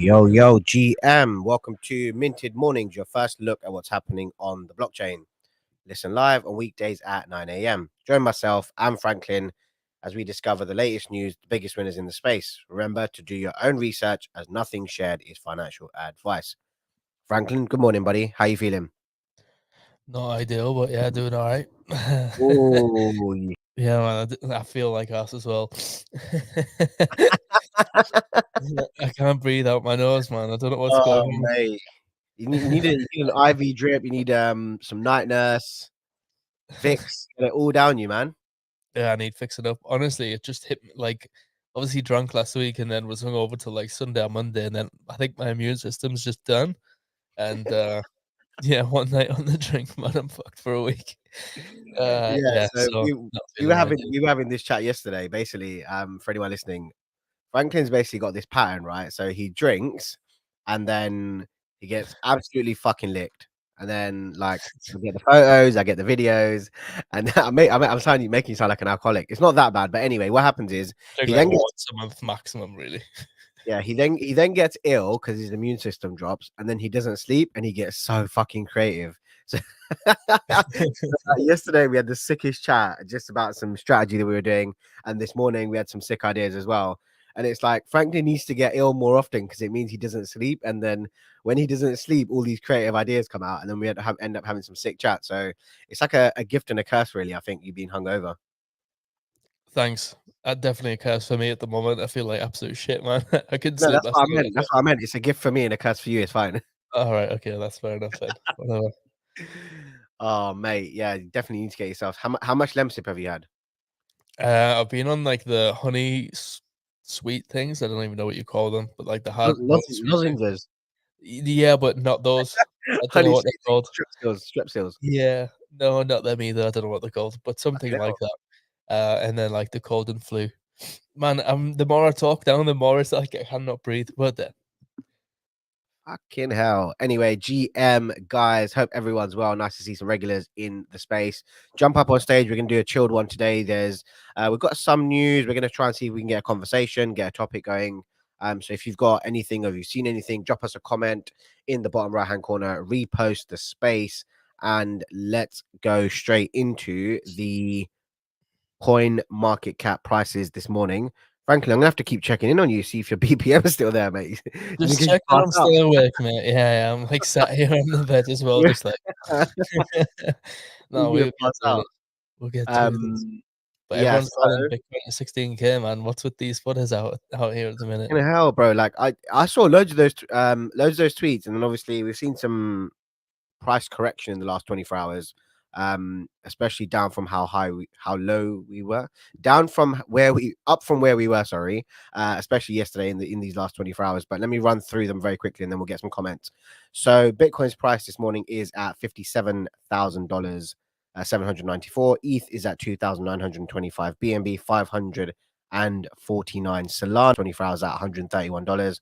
Yo, GM, welcome to Minted Mornings, your first look at what's happening on the blockchain. Listen live on weekdays at 9 a.m. Join myself and Franklin as we discover the latest news, the biggest winners in the space. Remember to do your own research as nothing shared is financial advice. Franklin, good morning, buddy. How you feeling? No ideal, but yeah, doing all right. Oh, Yeah, man, I feel like us as well. I can't breathe out my nose, man. I don't know what's going on. mate. You need an IV drip. You need some night nurse, Vicks. Get it all down you, man. Yeah, I need fixing up. Honestly, it just hit me like obviously drunk last week and then was hungover till like Sunday or Monday, and then I think my immune system's just done. And yeah, one night on the drink, man, I'm fucked for a week. Yeah, Yeah, so so we not we were feeling having ideal. we were having this chat yesterday. Basically, for anyone listening, Franklin's basically got this pattern, right? So he drinks, and then he gets absolutely fucking licked, and then like I get the photos, I get the videos, and I'm telling you, making you sound like an alcoholic. It's not that bad, but anyway, what happens is Drink he like then gets once a month maximum, really. yeah he then gets ill because his immune system drops, and then he doesn't sleep, and he gets so fucking creative. So yesterday we had the sickest chat just about some strategy that we were doing, and this morning we had some sick ideas as well. And it's like Franklin needs to get ill more often because it means he doesn't sleep, and then when he doesn't sleep, all these creative ideas come out, and then we end up having some sick chat. So it's like a gift and a curse, really. I think you being hungover. Thanks. Definitely a curse for me at the moment. I feel like absolute shit, man. I couldn't No, sleep that's last what I night. meant. That's what I meant. It's a gift for me and a curse for you. It's fine. All right, okay, that's fair enough then. Whatever. Oh, mate, yeah, you definitely need to get yourself. How much lemsip have you had? I've been on like the sweet things. I don't even know what you call them, but like the hard boiled sweet things. Lozenges, Yeah, but not those. I don't know honey what they're sweet called. strep seals. Yeah, no, not them either. I don't know what they're called, but something Yeah. like that. And then like the cold and flu. Man, the more I talk down, the more it's like I cannot breathe. But then Fucking hell. Anyway, GM guys, hope everyone's well. Nice to see some regulars in the space. Jump up on stage. We're gonna do a chilled one today. We've got some news. We're gonna try and see if we can get a conversation, get a topic going. So if you've got anything or you've seen anything, drop us a comment in the bottom right hand corner, repost the space, and let's go straight into the coin market cap prices this morning. Frankly, I'm gonna have to keep checking in on you, see if your BPM is still there, mate. Just in just case you check that pass I'm out. still awake, mate. Yeah, I'm like sat here on the bed as well, Yeah. just like no, You're gonna we'll get pass through out. it. We'll get through this. Um, But yeah, everyone's so calling Bitcoin to 16K, man. What's with these footers out here at the minute? in hell, bro. Like I saw loads of those tweets, and then obviously we've seen some price correction in the last 24 hours. Especially down from how low we were, down from where we up from where we were, sorry. Especially yesterday in these last 24 hours. But let me run through them very quickly and then we'll get some comments. So Bitcoin's price this morning is at $57,000. 794. ETH is at 2,925. BNB 549. Solana 24 hours at $131.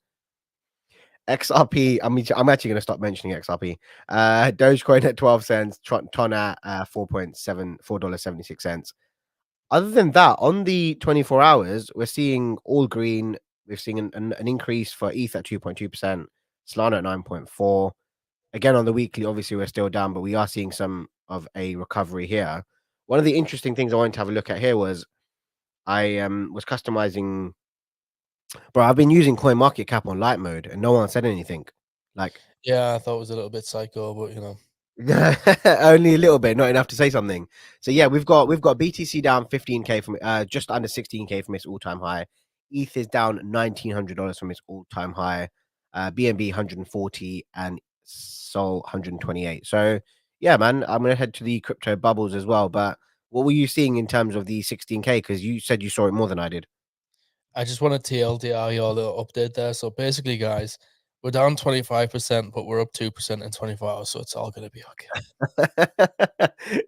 XRP, I'm actually going to stop mentioning XRP. Dogecoin at 12 cents, Ton at $4.76. Other than that, on the 24 hours, we're seeing all green. We're seeing an increase for ETH at 2.2%, Solana at 9.4. Again, on the weekly, obviously, we're still down, but we are seeing some of a recovery here. One of the interesting things I wanted to have a look at here was I was customizing. Bro, I've been using Coin Market Cap on light mode, and no one said anything. Like, Yeah, I thought it was a little bit psycho, but you know. only a little bit, not enough to say something. So yeah, we've got BTC down 15K from just under 16K from its all-time high. ETH is down $1,900 from its all-time high. BNB 140 and Sol 128. So yeah, man, I'm gonna head to the crypto bubbles as well. But what were you seeing in terms of the 16K? Because you said you saw it more than I did. I just want to TLDR your little update there. So basically, guys, we're down 25%, but we're up 2% in 24 hours, so it's all gonna be okay.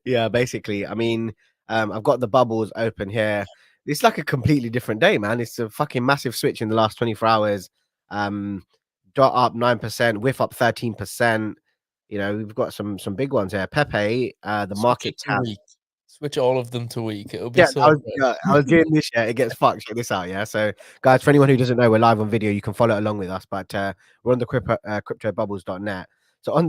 Yeah, basically. I mean, I've got the bubbles open here. It's like a completely different day, man. It's a fucking massive switch in the last 24 hours. Um, Dot up 9%, whiff up 13%. You know, we've got some big ones here. Pepe, the Switch of market the cap. week. Switch all of them to week. It'll be Yeah, so great. I was doing this. Yeah, it gets fucked. Check this out. Yeah, so guys, for anyone who doesn't know, we're live on video. You can follow along with us, but we're on the cryptobubbles.net. So on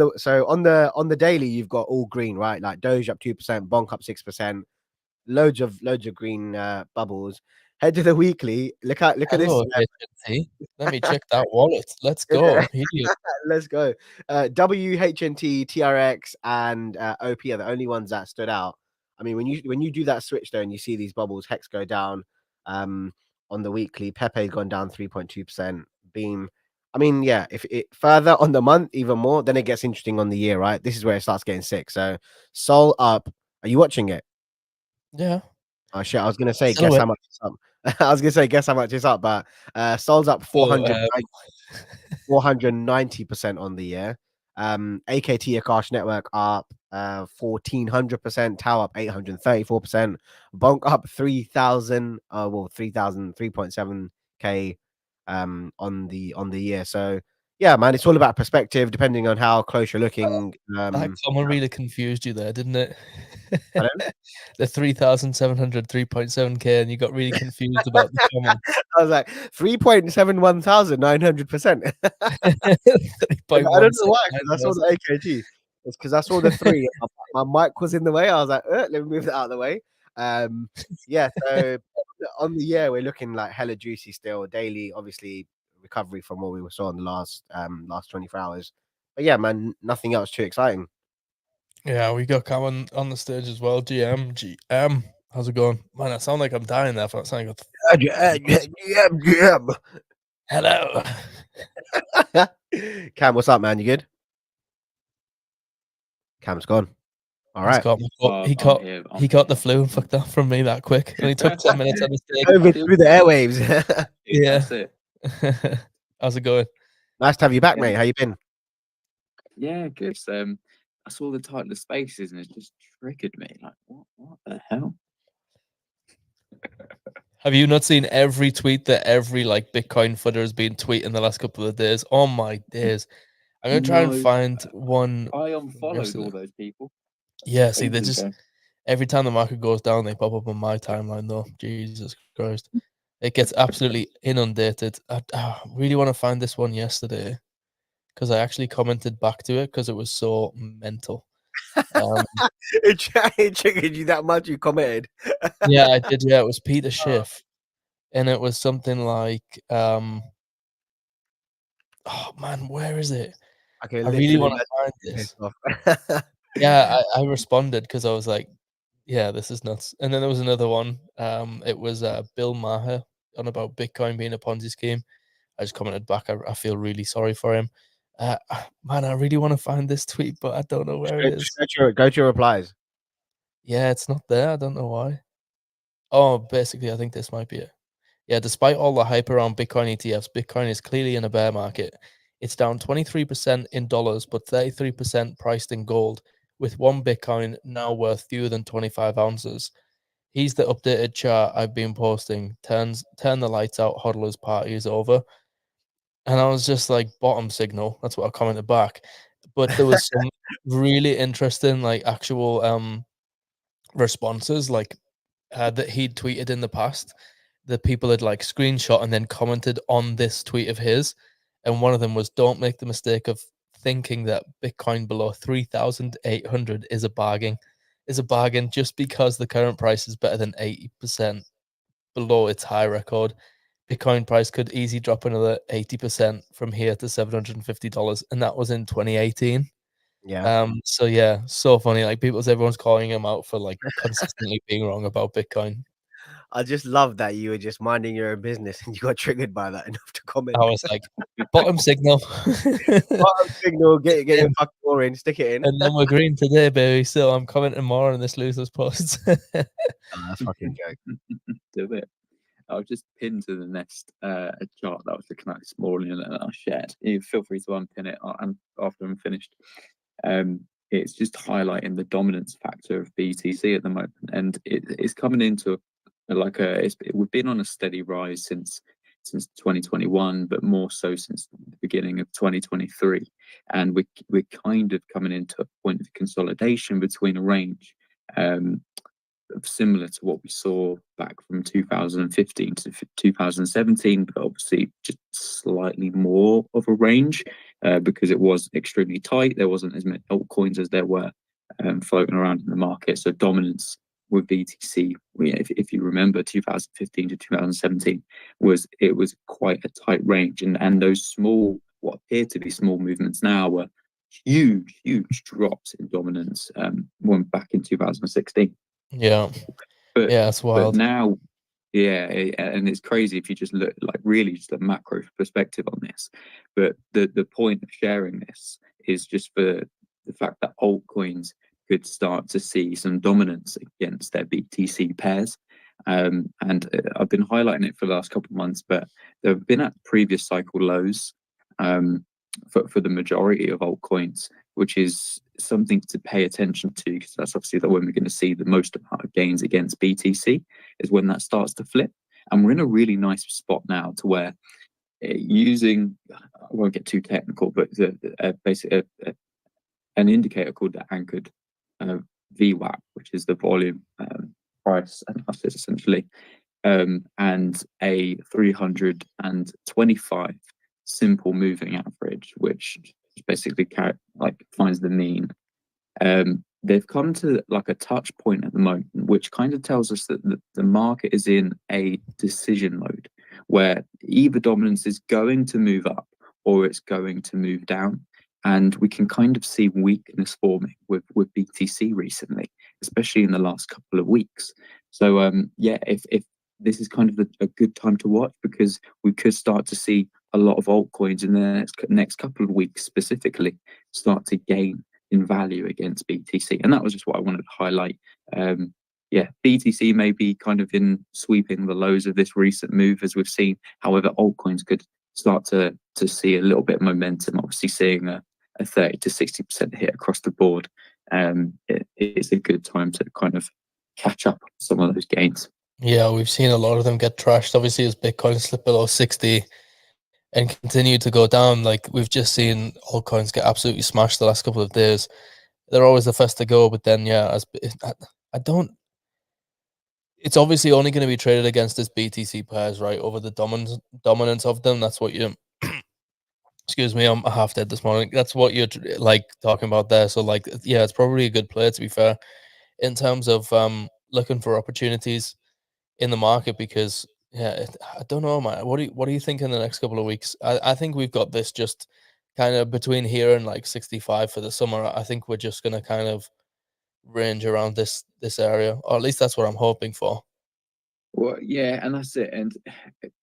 the daily, you've got all green, right? Like Doge up 2%, Bonk up 6%, loads of green bubbles. Head to the weekly. Look at this. Hello, HNT. Let me check that wallet. Let's go. Here. Let's go. WHNT, TRX, and OP are the only ones that stood out. I mean, when you do that switch though, and you see these bubbles, Hex go down on the weekly. Pepe's gone down 3.2%. Beam. I mean, yeah, if it further on the month, even more, then it gets interesting on the year, right? This is where it starts getting sick. So Sol up. Are you watching it? Yeah. Oh shit! I was gonna say, guess Silhouette. how much it's up. I was gonna say, guess how much it's up, but Sol's up Oh, 490% on the year. AKT Akash Network up 1400%, Tau up 834%, Bonk up 3000, 3000, 3.7k on the year. So yeah, man, it's all about perspective depending on how close you're looking. that comment really confused you there, didn't it? Pardon? The 3,703.7K, and you got really confused about the comment. I was like 3.71,900%. I don't know why, because I saw 3.169. the AKG. It's because I saw the three. My mic was in the way. I was like, let me move that out of the way. Yeah, so on the year, we're looking like hella juicy still. Daily, obviously, recovery from what we saw in the last 24 hours. But yeah, man, nothing else too exciting. Yeah, we got Cameron on the stage as well. GM. How's it going? Man, I sound like I'm dying there for that sound. Yeah. Hello. Cam, what's up, man? You good? Cam's gone. All He's right. got he caught the flu and fucked off from me that quick. It only took 10 minutes on the stage. COVID through the airwaves. Yeah. That's it. How's it going? Nice to have you back, Yeah. mate. How you been? Yeah, good. I saw the title of Spaces and it just triggered me. Like, what the hell? Have you not seen every tweet that every like Bitcoin footer has been tweeting the last couple of days? Oh my days. I'm gonna try and No. find one. I unfollowed all those people. Yeah, see, they ages just ago. every time the market goes down, they pop up on my timeline though. Jesus Christ. It gets absolutely inundated. I really want to find this one yesterday because I actually commented back to it because it was so mental. It triggered you that much, you commented. Yeah, I did. Yeah, it was Peter Schiff, and it was something like, oh man, where is it? Okay, I really literally, want to find this. pissed off. Yeah, I responded because I was like, yeah, this is nuts. And then there was another one. It was Bill Maher on about Bitcoin being a Ponzi scheme. I just commented back. I feel really sorry for him. Man, I really want to find this tweet, but I don't know where it is. Go to your replies. Yeah, it's not there. I don't know why. Oh, basically, I think this might be it. Yeah, despite all the hype around Bitcoin ETFs, Bitcoin is clearly in a bear market. It's down 23% in dollars, but 33% priced in gold, with one Bitcoin now worth fewer than 25 ounces. Here's the updated chart I've been posting. Turn the lights out, hodlers party is over. And I was just like, bottom signal. That's what I commented back. But there was some really interesting, like actual responses, like that he'd tweeted in the past that people had like screenshot and then commented on this tweet of his. And one of them was, don't make the mistake of thinking that Bitcoin below 3,800 is a bargain just because the current price is better than 80% below its high record. Bitcoin price could easily drop another 80% from here to $750, and that was in 2018. Yeah. So yeah, so funny. Like everyone's calling him out for like consistently being wrong about Bitcoin. I just love that you were just minding your own business and you got triggered by that enough to I comment. was like, bottom signal. Bottom signal, get your fucking oar in, stick it in. And then we're green today, baby. So I'm commenting more on this loser's post. That's fucking joke. Do it. I'll just pin to the next chart that I was looking at this morning and I shared. You feel free to unpin it after I'm finished. It's just highlighting the dominance factor of BTC at the moment, and it's coming into we've been on a steady rise since 2021, but more so since the beginning of 2023, and we're kind of coming into a point of consolidation between a range. similar to what we saw back from 2015 to 2017, but obviously just slightly more of a range because it was extremely tight. There wasn't as many altcoins as there were floating around in the market. So dominance with BTC, if you remember, 2015 to 2017 was quite a tight range, and those small, what appear to be small movements now were huge drops in dominance when back in 2016. Yeah, But yeah, it's wild. now, and it's crazy if you just look like really just a macro perspective on this. But the point of sharing this is just for the fact that altcoins could start to see some dominance against their BTC pairs. And I've been highlighting it for the last couple of months, but they've been at previous cycle lows for the majority of altcoins, which is something to pay attention to, because that's obviously when we're going to see the most amount of gains against BTC is when that starts to flip. And we're in a really nice spot now to where using, I won't get too technical, but basically an indicator called the anchored VWAP, which is the volume price analysis essentially, and a 325 simple moving average, which basically finds the mean. They've come to like a touch point at the moment, which kind of tells us that the market is in a decision mode where either dominance is going to move up or it's going to move down. And we can kind of see weakness forming with BTC recently, especially in the last couple of weeks. So if this is kind of a good time to watch, because we could start to see a lot of altcoins in the next couple of weeks specifically start to gain in value against BTC. And that was just what I wanted to highlight. BTC may be kind of in sweeping the lows of this recent move, as we've seen. However, altcoins could start to see a little bit of momentum, obviously seeing a 30 to 60% hit across the board. It's a good time to kind of catch up on some of those gains. Yeah, we've seen a lot of them get trashed, obviously, as Bitcoin slipped below 60 and continue to go down. Like, we've just seen altcoins get absolutely smashed the last couple of days. They're always the first to go, but then it's obviously only going to be traded against this BTC pairs, right, over the dominance of them. That's what you excuse me, I'm half dead this morning. That's what you're like talking about there. So like, yeah, it's probably a good play, to be fair, in terms of looking for opportunities in the market, because I don't know, man. What do you think in the next couple of weeks? I think we've got this just kind of between here and like 65 for the summer. I think we're just gonna kind of range around this area, or at least that's what I'm hoping for. Well, yeah, and that's it. And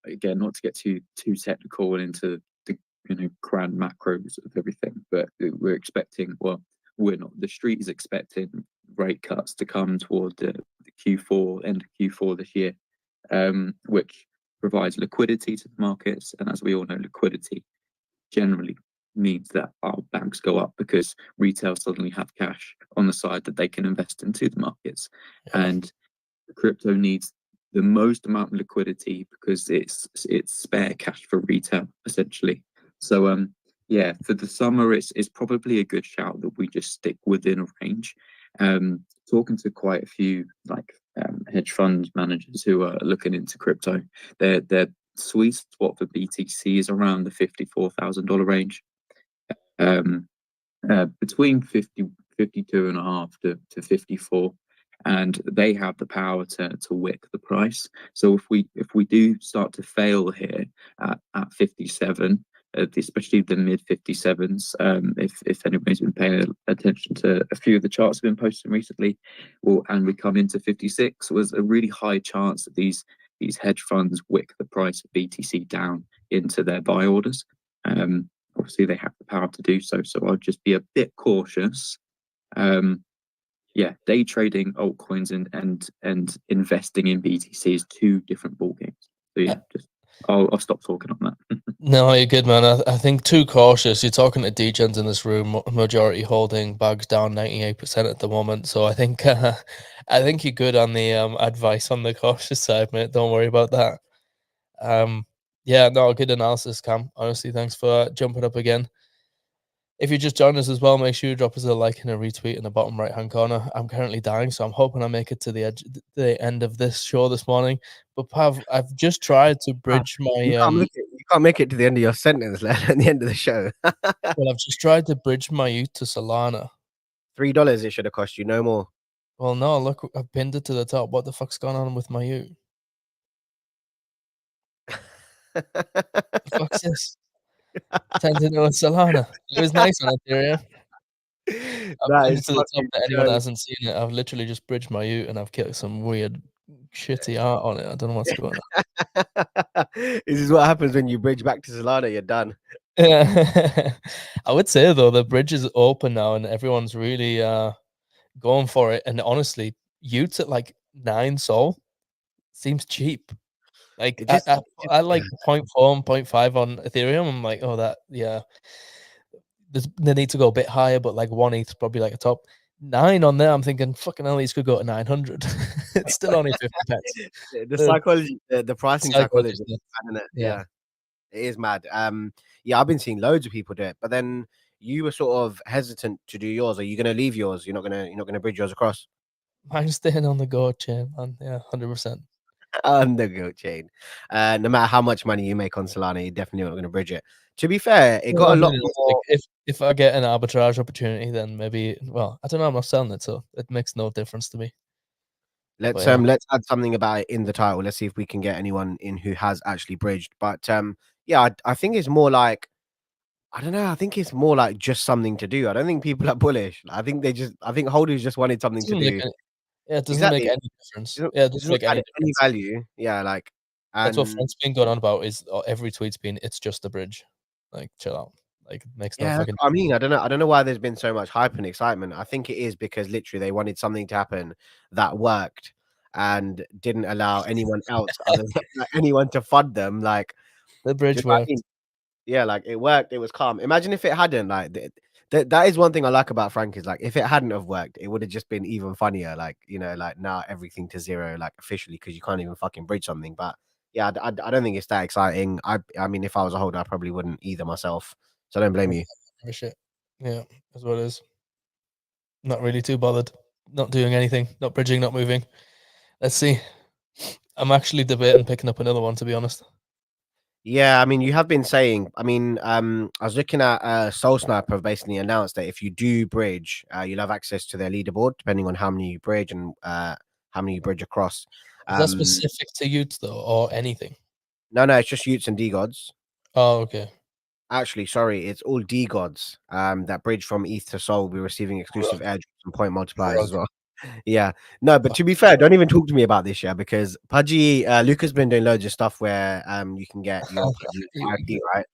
again, not to get too technical and into the grand macros of everything, but we're expecting. Well, we're not. The street is expecting rate cuts to come toward the Q4 end of Q4 this year, which provides liquidity to the markets. And as we all know, liquidity generally means that our banks go up because retail suddenly have cash on the side that they can invest into the markets, and crypto needs the most amount of liquidity because it's spare cash for retail essentially. So for the summer it's probably a good shout that we just stick within a range. Talking to quite a few hedge fund managers who are looking into crypto, their sweet spot for BTC is around the $54,000 range, between 52.5 to 54, and they have the power to wick the price. So if we do start to fail here at 57, especially the mid 57s, if anybody's been paying attention to a few of the charts I've been posting recently, and we come into 56, was a really high chance that these hedge funds wick the price of BTC down into their buy orders. Obviously they have the power to do so, so I'd just be a bit cautious. Day trading altcoins and investing in BTC is two different ball games. So I'll stop talking on that. No, you're good, man. I think too cautious. You're talking to degens in this room, majority holding, bags down 98% at the moment. So I think you're good on the advice on the cautious side, mate. Don't worry about that. Good analysis, Cam. Honestly, thanks for jumping up again. If you just join us as well, make sure you drop us a like and a retweet in the bottom right-hand corner. I'm currently dying, so I'm hoping I make it to the end of this show this morning. But Pav, I've just tried to bridge my You can't make it to the end of your sentence, let at the end of the show. well, I've just tried to bridge my youth to Solana. $3 it should have cost you, no more. Well, no, look, I've pinned it to the top. What the fuck's going on with my youth? The fuck's this? 10 to 0 Solana. It was nice on Ethereum. I've That pinned is it to the top fucking for anyone that joke. hasn't seen it. I've literally just bridged my ute and I've killed some weird shitty art on it. I don't know what's going on. This is what happens when you bridge back to Solana, you're done. Yeah. I would say though the bridge is open now and everyone's really going for it. And honestly, utes at like 9 sol seems cheap. Like It just I like 0.4 and 0.5 on Ethereum. I'm like, oh that yeah. They need to go a bit higher, but like 1 ETH is probably like a top 9 on there. I'm thinking, fucking hell, these could go to 900. It's still only 50 pence. the psychology, the pricing psychology, Psychologist, isn't it? yeah. Yeah, it is mad. Yeah, I've been seeing loads of people do it, but then you were sort of hesitant to do yours. Are you gonna leave yours? You're not gonna bridge yours across? Mine's staying on the go chain, man. Yeah, 100%. On the goat chain. No matter how much money you make on Solana, you're definitely not gonna bridge it. To be fair, it got a lot more. Like if I get an arbitrage opportunity, then maybe. Well, I don't know. I'm not selling it, so it makes no difference to me. Let's yeah. let's add something about it in the title. Let's see if we can get anyone in who has actually bridged. But yeah, I think it's more like, I don't know. I think it's more like just something to do. I don't think people are bullish. I think holders just wanted something to Doesn't make do. any, yeah, it doesn't make Exactly. any difference. It Yeah, it doesn't doesn't make any add any difference. value. Yeah, like, That's what and Frank's been going on about. Is every tweet's been it's just a bridge. Like chill out. Like it makes no yeah, fucking. I mean, I don't know why there's been so much hype and excitement. I think it is because literally they wanted something to happen that worked and didn't allow anyone else other than like, anyone to fund them. Like, The do you bridge know what I worked. mean? Yeah, like it worked. It was calm. Imagine if it hadn't. Like that is one thing I like about Frank is like if it hadn't have worked, it would have just been even funnier. Like like now everything to zero, like officially, because you can't even fucking bridge something. But yeah, I don't think it's that exciting. I mean, if I was a holder, I probably wouldn't either myself. So I don't blame you. Shit. Yeah, that's what it is. Not really too bothered. Not doing anything. Not bridging. Not moving. Let's see. I'm actually debating picking up another one. To be honest. Yeah, I mean, you have been saying. I mean, I was looking at Soul Sniper basically announced that if you do bridge, you'll have access to their leaderboard depending on how many you bridge and how many you bridge across. Is that specific to youths though, or anything? No, it's just Utes and D gods. Oh, okay. Actually, sorry, it's all D gods. That bridge from ETH to Sol will be receiving exclusive airdrops and point multipliers as well. Yeah, no, but to be fair, don't even talk to me about this, yeah, because Pudgy, Luca's been doing loads of stuff where you can get your Pudgy IP, right?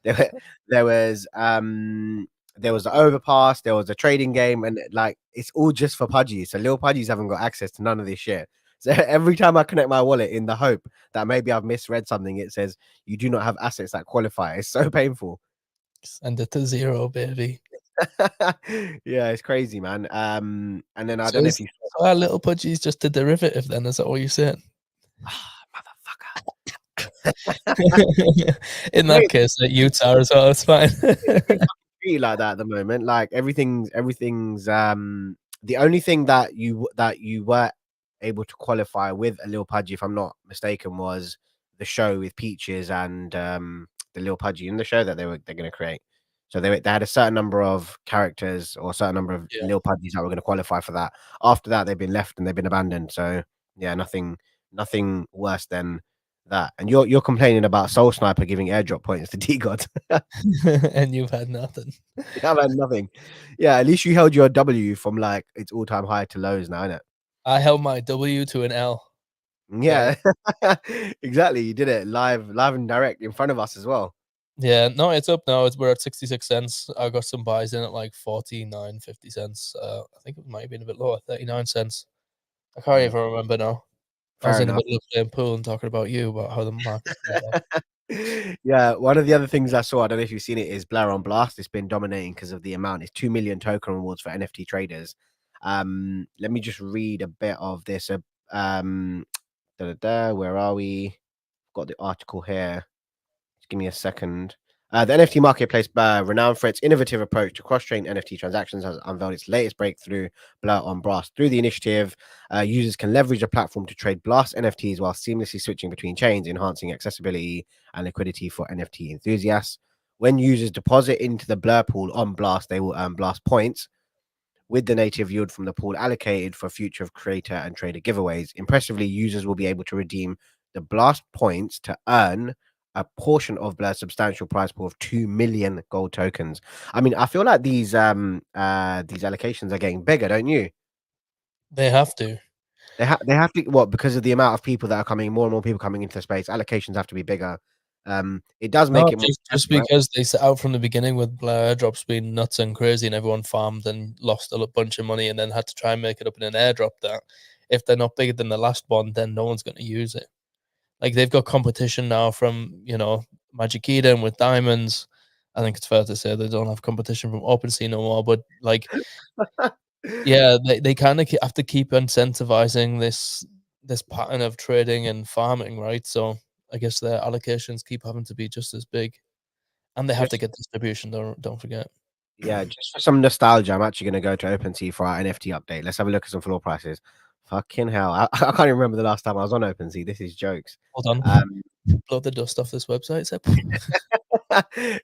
There, there was there was the overpass, there was a trading game, and like it's all just for Pudgy. So little Pudgies haven't got access to none of this shit. So every time I connect my wallet in the hope that maybe I've misread something, it says you do not have assets that qualify. It's so painful. Send it to zero, baby. Yeah, it's crazy, man. And then I So don't know if you so our little pudgy's just a derivative. Then is that what you're saying? motherfucker. In that case, youths are as well. It's fine. Treated like that at the moment. Like everything's the only thing that you were able to qualify with a Lil Pudgy, if I'm not mistaken, was the show with Peaches and the Lil Pudgy in the show that they're gonna create. So they had a certain number of characters or a certain number of Lil Pudgies that were gonna qualify for that. After that, they've been left and they've been abandoned. So yeah, nothing worse than that. And you're complaining about Soul Sniper giving airdrop points to D God. And you've had nothing. I've had nothing. Yeah, at least you held your W from like its all-time high to lows now, innit? I held my W to an L. Yeah, exactly. You did it live and direct in front of us as well. Yeah, no, it's up now. We're at 66 cents. I got some buys in at like 49, 50 cents. I think it might have been a bit lower, 39 cents. I can't even remember now. I was Fair in the enough. middle of playing pool and talking about you about how the market's Yeah, one of the other things I saw, I don't know if you've seen it, is Blair on Blast. It's been dominating because of the amount. It's 2 million token rewards for NFT traders. Let me just read a bit of this. Where are we? Got the article here. Just give me a second. The NFT marketplace, renowned for its innovative approach to cross-chain NFT transactions, has unveiled its latest breakthrough, Blur on Blast. Through the initiative, users can leverage the platform to trade Blast NFTs while seamlessly switching between chains, enhancing accessibility and liquidity for NFT enthusiasts. When users deposit into the Blur pool on Blast, they will earn Blast points, with the native yield from the pool allocated for future creator and trader giveaways. Impressively, users will be able to redeem the Blast points to earn a portion of Blur's substantial prize pool of 2 million gold tokens. I mean, I feel like these allocations are getting bigger, don't you? They have to. They have to, what, because of the amount of people that are coming, more and more people coming into the space, allocations have to be bigger. It does make No, it more just right? because they set out from the beginning with Blur airdrops being nuts and crazy, and everyone farmed and lost a bunch of money, and then had to try and make it up in an airdrop. That if they're not bigger than the last one, then no one's going to use it. Like they've got competition now from Magic Eden with diamonds. I think it's fair to say they don't have competition from OpenSea no more. But like, yeah, they kind of have to keep incentivizing this pattern of trading and farming, right? So I guess their allocations keep having to be just as big, and they have to Just get distribution. Don't forget. Yeah, just for some nostalgia, I'm actually going to go to OpenSea for our NFT update. Let's have a look at some floor prices. Fucking hell. I can't even remember the last time I was on OpenSea. This is jokes. Hold on, Um, blow the dust off this website. So,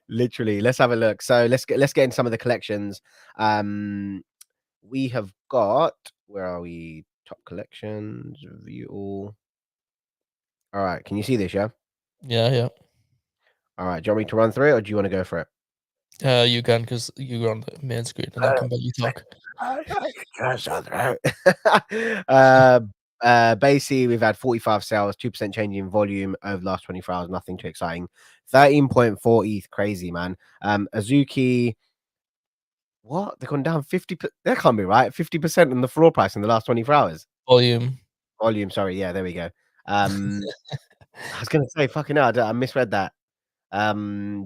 literally, let's have a look. So let's get in some of the collections. We have got, where are we? Top collections, view all. All right, can you see this? Yeah. yeah. All right. Do you want me to run through it, or do you want to go for it? You can, because you're on the main screen and I can bet you talk. Basically, we've had 45 sales, 2% change in volume over the last 24 hours. Nothing too exciting. 13.4 ETH, crazy, man. Azuki, what? They've gone down 50. That can't be right. 50% in the floor price in the last 24 hours. Volume. Sorry. Yeah, there we go. I was going to say, fucking hell, I misread that.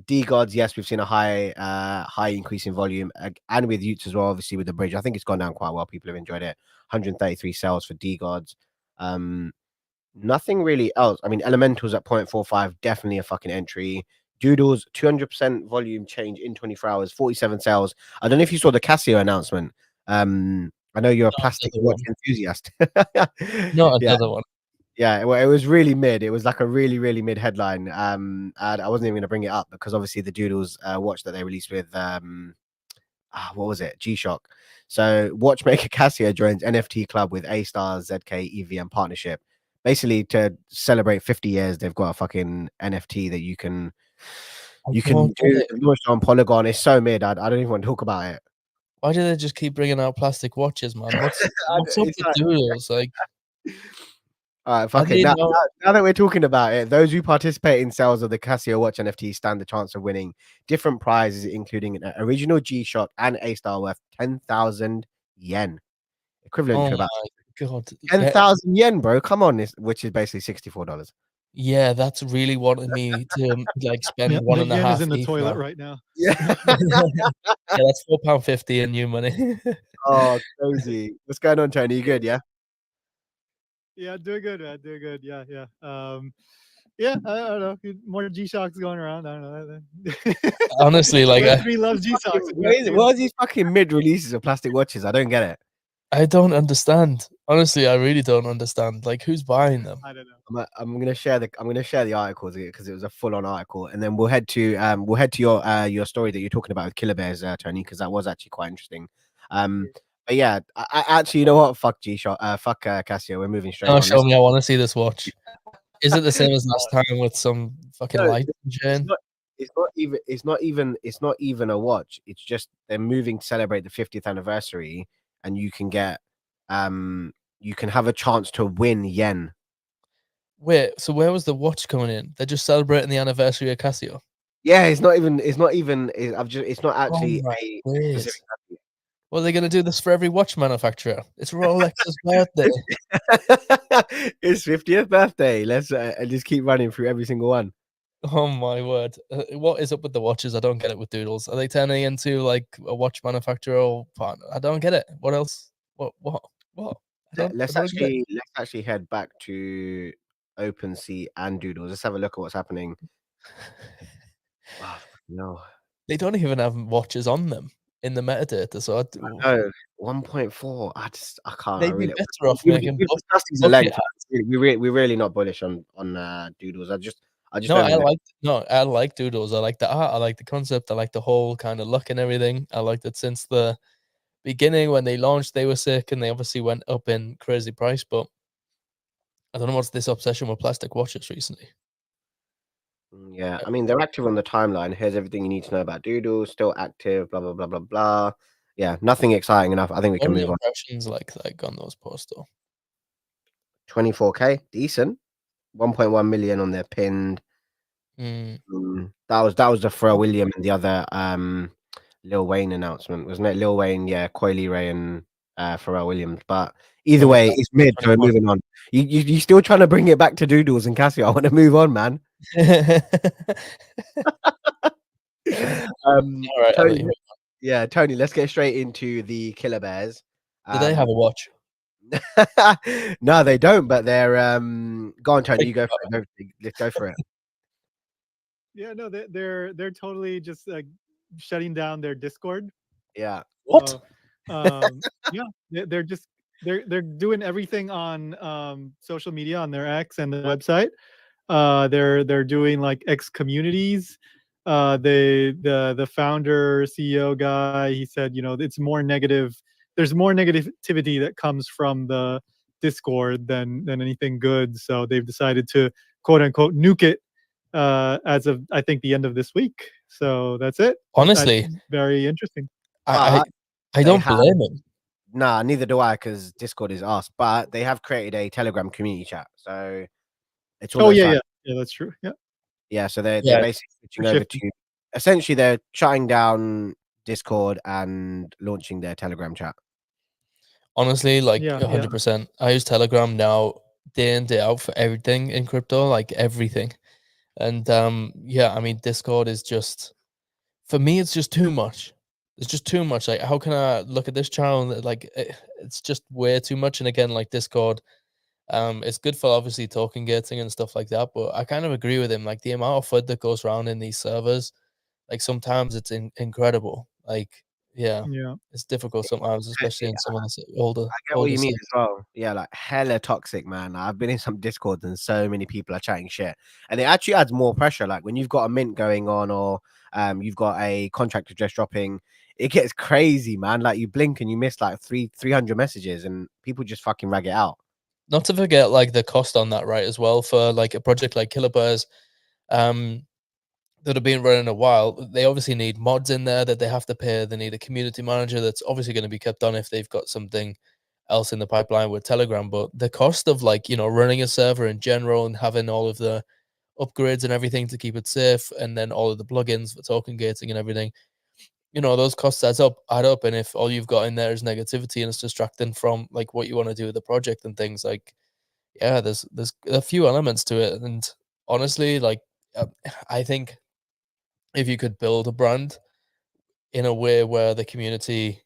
D gods, yes, we've seen a high increase in volume, and with Utes as well. Obviously, with the bridge, I think it's gone down quite well. People have enjoyed it. 133 sales for D gods. Nothing really else. I mean, elementals at 0.45, definitely a fucking entry. Doodles, 200% volume change in 24 hours, 47 sales. I don't know if you saw the Casio announcement. I know you're a plastic watch enthusiast. Not Yeah. another one. Yeah, well, it was really mid. It was like a really, really mid headline. And I wasn't even going to bring it up because obviously the Doodles watch that they released with what was it? G-Shock. So watchmaker Casio joins NFT club with A-Stars, ZK, EVM partnership. Basically, to celebrate 50 years, they've got a fucking NFT that you can do. Launched on Polygon. It's so mid. I don't even want to talk about it. Why do they just keep bringing out plastic watches, man? What's up with Doodles? Like, all right, fuck it. Now that we're talking about it, those who participate in sales of the Casio Watch NFT stand the chance of winning different prizes, including an original G-Shock and A-Star worth 10,000 yen, equivalent to about God, 10,000 yen, bro. Come on, which is basically $64. Yeah, that's really wanting me to like spend one and a half. In the toilet right now. Yeah, that's £4.50 in new money. Oh, crazy. What's going on, Tony? You good? Yeah. Yeah, doing good, man. Doing good. Yeah. Yeah, I don't know. More G-Shocks going around. I don't know. Honestly, like Web3 loves G-Shocks. What are these fucking mid releases of plastic watches? I don't get it. I don't understand. Honestly, I really don't understand. Like, who's buying them? I don't know. I'm gonna share the articles because it was a full on article, and then we'll head to your story that you're talking about with Killer Bears, Tony, because that was actually quite interesting. But yeah, I actually, you know what? Fuck G-Shot. Fuck Casio. We're moving straight on. Show me. I want to see this watch. Is it the same as last time with some fucking light chain? It's not even a watch. It's just they're moving to celebrate the 50th anniversary, and you can get you can have a chance to win yen. Wait, so where was the watch coming in? They're just celebrating the anniversary of Casio. Yeah, it's not not actually a specific. Well, they're going to do this for every watch manufacturer. It's Rolex's birthday. It's 50th birthday. Let's just keep running through every single one. Oh my word! What is up with the watches? I don't get it with Doodles. Are they turning into like a watch manufacturer or partner? I don't get it. What else? What? Let's actually head back to OpenSea and Doodles. Let's have a look at what's happening. Wow, No. They don't even have watches on them in the metadata. So No, 1.4. I can't. I they'd be really. better off We've making discussed these at bucket length. We're really not bullish on Doodles. I just No, don't I think that- like I like doodles. I like the art. I like the concept. I like the whole kind of look and everything. I liked it since the beginning when they launched. They were sick and they obviously went up in crazy price. But I don't know what's this obsession with plastic watches recently. Yeah, I mean they're active on the timeline. Here's everything you need to know about Doodles. Still active. Blah blah blah blah blah. Yeah, nothing exciting enough. I think we What can are the move on. impressions like on those posts though? 24K, decent. 1.1 million on their pinned. Mm. That was the Pharrell Williams and the other Lil Wayne announcement, wasn't it? Lil Wayne, yeah, Coily Ray and Pharrell Williams. But either way, it's mid, so 21. moving on. You still trying to bring it back to Doodles and Casio. I want to move on, man. All right, I'll let you Tony, move. yeah, Tony, let's get straight into the Killer Bears. Do they have a watch? No, they don't, but they're go on, Tony, Think you go about for it. Let's go for it. Yeah, no, they're totally just like shutting down their Discord. Yeah. What? So, yeah, they're just they're doing everything on social media on their X and the website. They're doing like X communities. The founder CEO guy, he said, it's more negative. There's more negativity that comes from the Discord than anything good. So they've decided to quote unquote nuke it as of I think the end of this week. So that's it. Honestly, Very interesting. I But I they don't have blame them. Nah, neither do I, because Discord is us. But they have created a Telegram community chat, so it's Oh almost yeah, like yeah, that's true. Yeah. yeah. So they're Yeah. basically switching They're over shifting. to essentially they're shutting down Discord and launching their Telegram chat. Honestly, like Yeah, 100%. I use Telegram now day in, day out for everything in crypto, like everything. And yeah, I mean Discord is just for me it's just too much. It's just too much. Like how can I look at this channel and like it's just way too much. And again, like Discord, it's good for obviously talking getting and stuff like that. But I kind of agree with him. Like the amount of FUD that goes around in these servers, like sometimes it's incredible. Like yeah, yeah. it's difficult sometimes, especially in some of the I get what you mean sites. as well. Yeah, like hella toxic, man. I've been in some Discords and so many people are chatting shit, and it actually adds more pressure. Like when you've got a mint going on, or you've got a contract just dropping, it gets crazy, man. Like you blink and you miss like 300 messages, and people just fucking rag it out. Not to forget like the cost on that, right? As well for like a project like Killer Bears, that have been running a while. They obviously need mods in there that they have to pay. They need a community manager that's obviously going to be kept on if they've got something else in the pipeline with Telegram. But the cost of like running a server in general and having all of the upgrades and everything to keep it safe, and then all of the plugins for token gating and everything, those costs add up. And if all you've got in there is negativity and it's distracting from like what you want to do with the project and things, like yeah, there's a few elements to it. And honestly, like I think if you could build a brand in a way where the community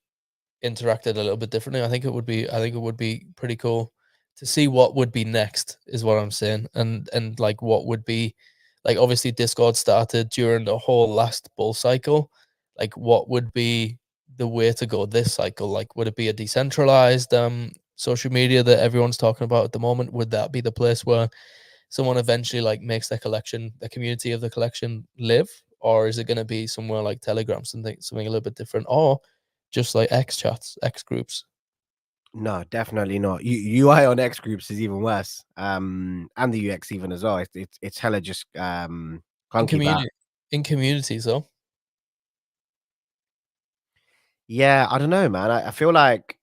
interacted a little bit differently, I think it would be pretty cool to see what would be next, is what I'm saying. And like what would be like, obviously Discord started during the whole last bull cycle. Like what would be the way to go this cycle? Like would it be a decentralized social media that everyone's talking about at the moment? Would that be the place where someone eventually like makes their collection, the community of the collection live? Or is it going to be somewhere like Telegram, something a little bit different, or just like X chats, X groups? No, definitely not. UI on X groups is even worse. And the UX even as well. It's hella just In clunky. But communities though. yeah, I don't know, man. I feel like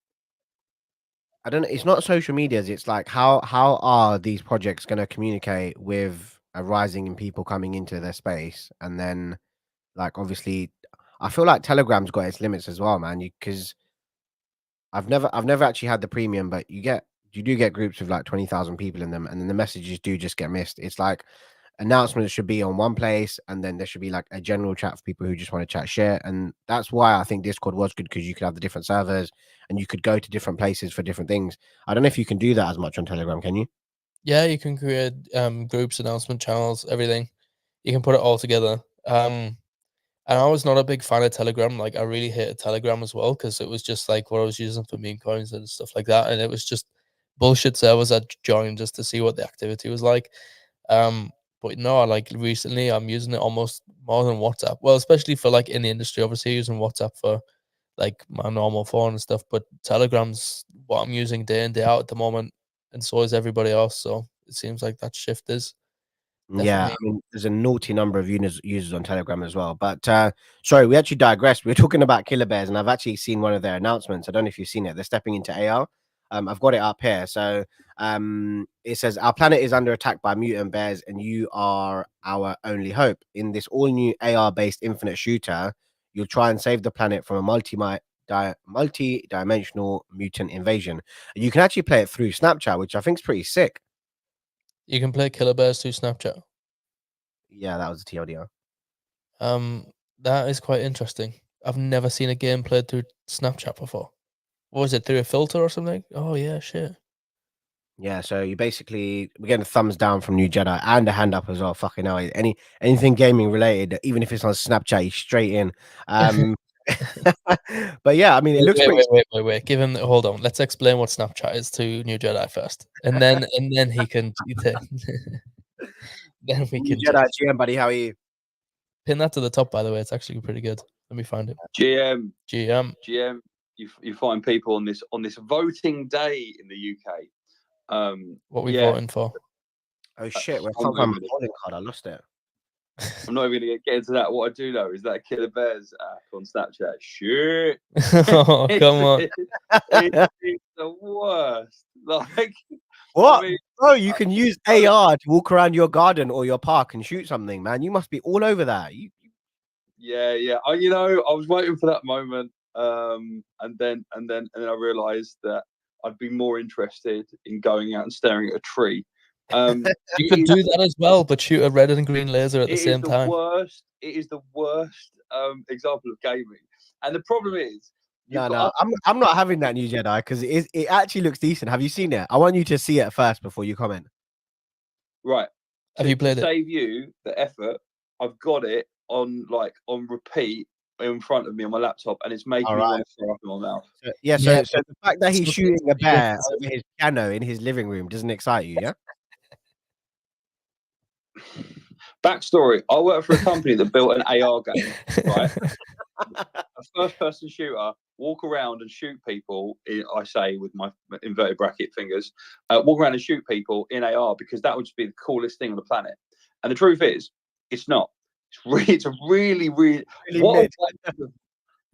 I don't know. It's not social medias. It's like how are these projects going to communicate with a rising in people coming into their space, and then like obviously, I feel like Telegram's got its limits as well, man. Because I've never actually had the premium, but you do get groups with like 20,000 people in them, and then the messages do just get missed. It's like announcements should be on one place, and then there should be like a general chat for people who just want to chat shit. And that's why I think Discord was good, because you could have the different servers and you could go to different places for different things. I don't know if you can do that as much on Telegram, can you? Yeah, you can create groups, announcement channels, everything. You can put it all together. And I was not a big fan of Telegram. Like I really hated Telegram as well because it was just like what I was using for meme coins and stuff like that, and it was just bullshit servers I joined just to see what the activity was like. But no, I like recently I'm using it almost more than WhatsApp. Well, especially for like in the industry, obviously using WhatsApp for like my normal phone and stuff. But Telegram's what I'm using day in day out at the moment, and so is everybody else. So it seems like that shift is Yeah, I definitely. mean, there's a naughty number of users on Telegram as well. But sorry, we actually digressed. We were talking about Killer Bears, and I've actually seen one of their announcements. I don't know if you've seen it. They're stepping into AR. I've got it up here. So it says our planet is under attack by mutant bears, and you are our only hope. In this all-new AR-based infinite shooter, you'll try and save the planet from a multi-dimensional mutant invasion. You can actually play it through Snapchat, which I think is pretty sick. You can play Killer Bears through Snapchat. Yeah, that was a TLDR. That is quite interesting. I've never seen a game played through Snapchat before. What was it, through a filter or something? Oh yeah, shit. Yeah, so you basically we get a thumbs down from New Jedi and a hand up as well. Fucking hell, anything gaming related, even if it's on Snapchat, you straight in. But yeah, I mean, it looks pretty. Wait. Give him. Hold on. Let's explain what Snapchat is to New Jedi first, and then he can. Then we New can Jedi GM, buddy. How are you? pin that to the top. By the way, it's actually pretty good. Let me find it. GM, GM. you find people on this voting day in the UK. What we yeah. voting for? Oh shit! Where I'm I found my not polling card? I lost it. I'm not even gonna get into that. What I do know is that Killer Bears app on Snapchat. Shit. Oh, come on. It's the worst. Like What? I mean, Bro, you can use AR to walk around your garden or your park and shoot something, man. You must be all over that. yeah. You know, I was waiting for that moment, and then I realised that I'd be more interested in going out and staring at a tree. You could do that as well, but shoot a red and green laser at the same time. It is the worst example of gaming, and the problem is. No, I'm not having that New Jedi because it actually looks decent. Have you seen it? I want you to see it first before you comment. Right. Have you played it? To save you the effort, I've got it on repeat in front of me on my laptop, and it's making me want to throw up in my mouth. So the fact that he's shooting a bear over his piano in his living room doesn't excite you, yeah? Backstory: I work for a company that built an AR game, right? A first-person shooter. Walk around and shoot people. I say with my inverted bracket fingers, walk around and shoot people in AR because that would just be the coolest thing on the planet. And the truth is, it's not. It's really what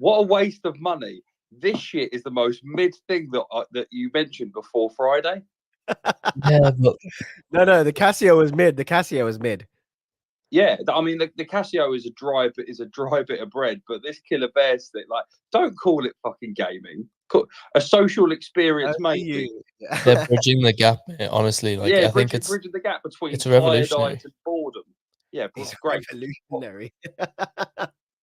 a waste of money. This shit is the most mid thing that you mentioned before Friday. Yeah, but No, the Casio was mid. Yeah, I mean the Casio is a dry bit of bread, but this Killer Bear stick, like, don't call it fucking gaming. A social experience, maybe. They're bridging the gap, honestly. Like, yeah, I think it's bridging the gap between it's revolutionary and boredom. Yeah, It's great. revolutionary.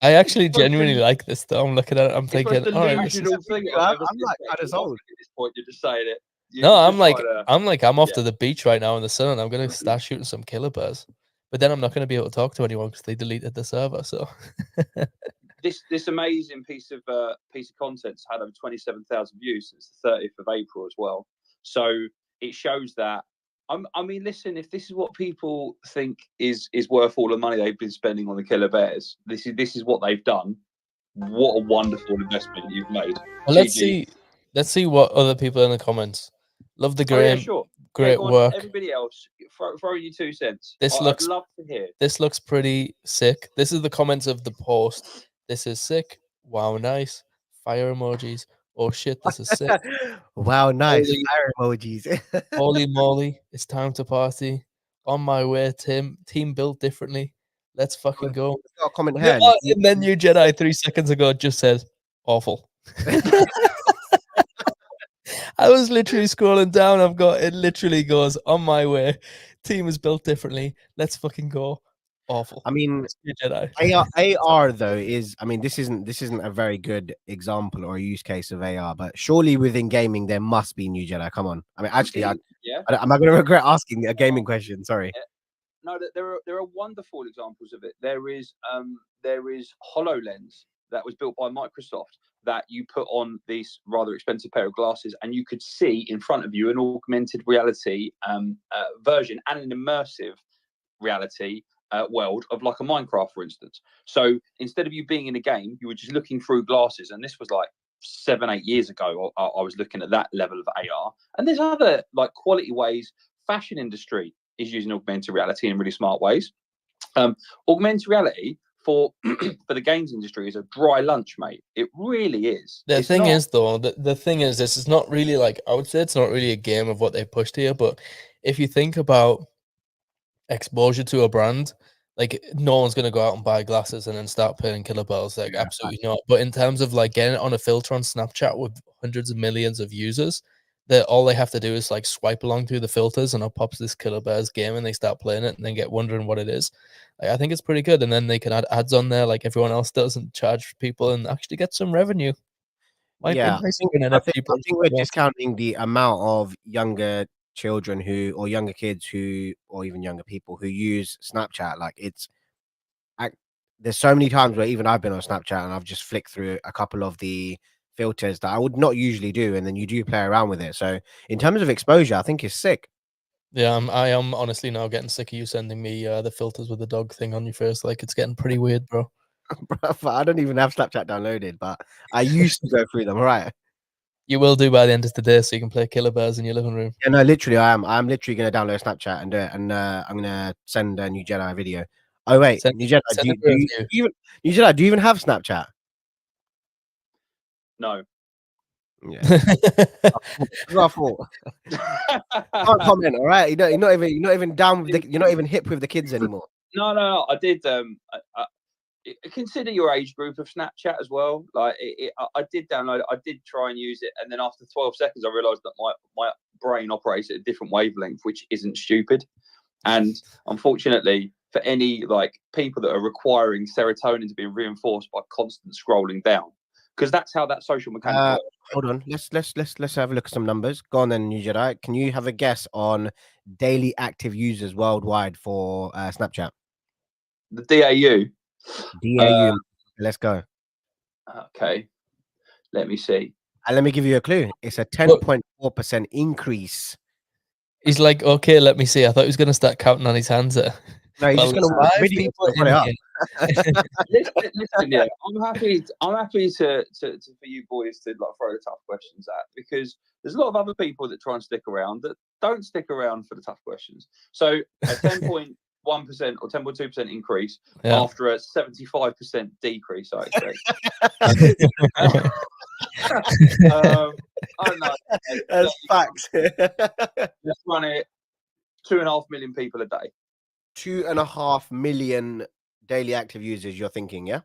I actually genuinely like this though. I'm looking at it, I'm thinking, thing I'm like kind of sold. At this point, you're just saying it. I'm off to the beach right now in the sun, and I'm gonna start shooting some killer bears. But then I'm not gonna be able to talk to anyone because they deleted the server. So this amazing piece of content's had over 27,000 views since the 30th of April as well. So it shows that. I mean, listen, if this is what people think is worth all the money they've been spending on the Killer Bears, this is what they've done. What a wonderful investment you've made. well, let's see what other people in the comments. Love the game. Oh, yeah, sure. Great work. Everybody else, throw your 2 cents. I'd love to hear. This looks pretty sick. This is the comments of the post. This is sick. Wow, nice. Fire emojis. Oh shit, this is sick. Wow, nice. Fire emojis. Holy moly, it's time to party. On my way, team built differently. Let's fucking go. Got a comment here. And then New Jedi 3 seconds ago just said awful. I was literally scrolling down. It literally goes, on my way. Team is built differently. Let's fucking go. Awful. I mean, Jedi. AR though is, I mean, this isn't a very good example or use case of AR, but surely within gaming there must be New Jedi. Come on. I mean, actually, am I going to regret asking a gaming question? Sorry. no, there are wonderful examples of it. There is HoloLens that was built by Microsoft that you put on these rather expensive pair of glasses, and you could see in front of you an augmented reality version and an immersive reality world of like a Minecraft, for instance. So instead of you being in a game, you were just looking through glasses, and this was like 7-8 years ago. I was looking at that level of AR, and there's other like quality ways. Fashion industry is using augmented reality in really smart ways. Augmented reality for the games industry is a dry lunch, mate. It really is. The It's thing not- is, though, the thing is, this is not really like, I would say it's not really a game of what they pushed here, but if you think about exposure to a brand, like no one's gonna go out and buy glasses and then start playing killer bells. Like absolutely not. But in terms of like getting it on a filter on Snapchat with hundreds of millions of users, that all they have to do is like swipe along through the filters and it pops this Killer Bears game and they start playing it and then get wondering what it is. Like, I think it's pretty good. And then they can add ads on there like everyone else does and charge people and actually get some revenue. Might be Yeah, nice when I enough think, people I think we're discounting the amount of younger children who, or younger kids who, or even younger people who use Snapchat. Like there's so many times where even I've been on Snapchat and I've just flicked through a couple of the filters that I would not usually do, and then you do play around with it. So in terms of exposure, I think it's sick. Yeah, I am honestly now getting sick of you sending me the filters with the dog thing on your face. Like it's getting pretty weird, bro. Bruv, I don't even have Snapchat downloaded, but I used to go through them. All right. You will do by the end of the day, so you can play Killer Bears in your living room. Yeah, no, literally, I am. I'm literally gonna download Snapchat and do it, and I'm gonna send a New Jedi a video. Oh wait, Send- New Jedi, send do it a you review. even New Jedi? Do you even have Snapchat? no. Yeah, that's what I thought. Can't comment. All right, you're not even down with you're not even hip with the kids anymore. No. I did. Consider your age group of Snapchat as well. Like I did download it. I did try and use it, and then after 12 seconds, I realised that my brain operates at a different wavelength, which isn't stupid. And unfortunately, for any like people that are requiring serotonin to be reinforced by constant scrolling down, because that's how that social mechanic works. Hold on, let's have a look at some numbers. Go on then, New Jedi. Can you have a guess on daily active users worldwide for Snapchat? The DAU. DAU. Let's go. Okay, let me see. And let me give you a clue. It's a Look. 10.4% increase. He's like, okay, let me see. I thought he was going to start counting on his hands there. No, he's Well, just gonna there's watch five videos people and put it up. Listen, yeah, I'm happy to for you boys to like throw the tough questions at, because there's a lot of other people that try and stick around that don't stick around for the tough questions. So a 10.1% or 10.2% increase Yeah. after a 75% decrease, I expect. I don't know. That's facts. Let's run it. 2.5 million people a day. 2.5 million daily active users. You're thinking, yeah?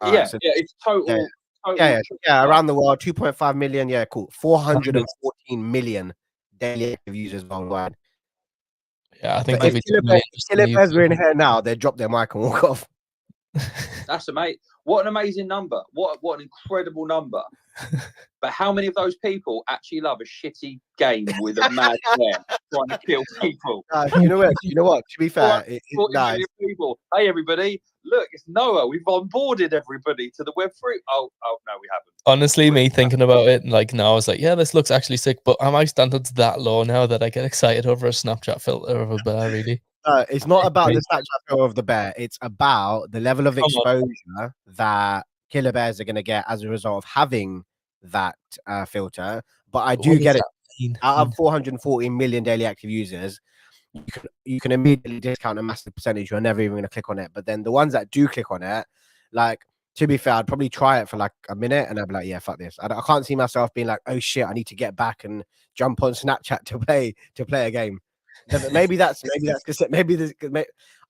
Yeah, it's total. Yeah, around the world, 2.5 million. Yeah, cool. 414 million daily active users worldwide. Yeah, I think But if Killer Bears were in here now, they'd drop their mic and walk off. That's amazing. What an amazing number. What an incredible number. But how many of those people actually love a shitty game with a mad player trying to kill people? You know what? To be fair, 40 million people. Hey, everybody. Look, it's Noah. We've onboarded everybody to the Web3. Oh, no, we haven't. Honestly, me thinking about it, like now, I was like, yeah, this looks actually sick. But am I standards that low now that I get excited over a Snapchat filter of a bear, really? It's not about the Snapchat filter of the bear. It's about the level of exposure that Killer Bears are going to get as a result of having that filter. But I do get it. Out of 414 million daily active users, you can immediately discount a massive percentage. You're never even going to click on it. But then the ones that do click on it, like, to be fair, I'd probably try it for like a minute and I'd be like, yeah, fuck this. I can't see myself being like, oh shit, I need to get back and jump on Snapchat to play a game. Maybe that's because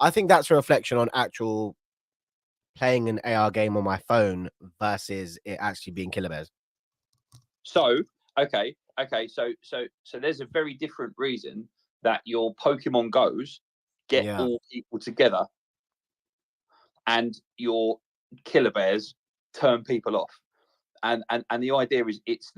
I think that's a reflection on actual playing an AR game on my phone versus it actually being Killer Bears. So, okay. So there's a very different reason that your Pokemon Go's get all people together, and your Killer Bears turn people off. And the idea is it's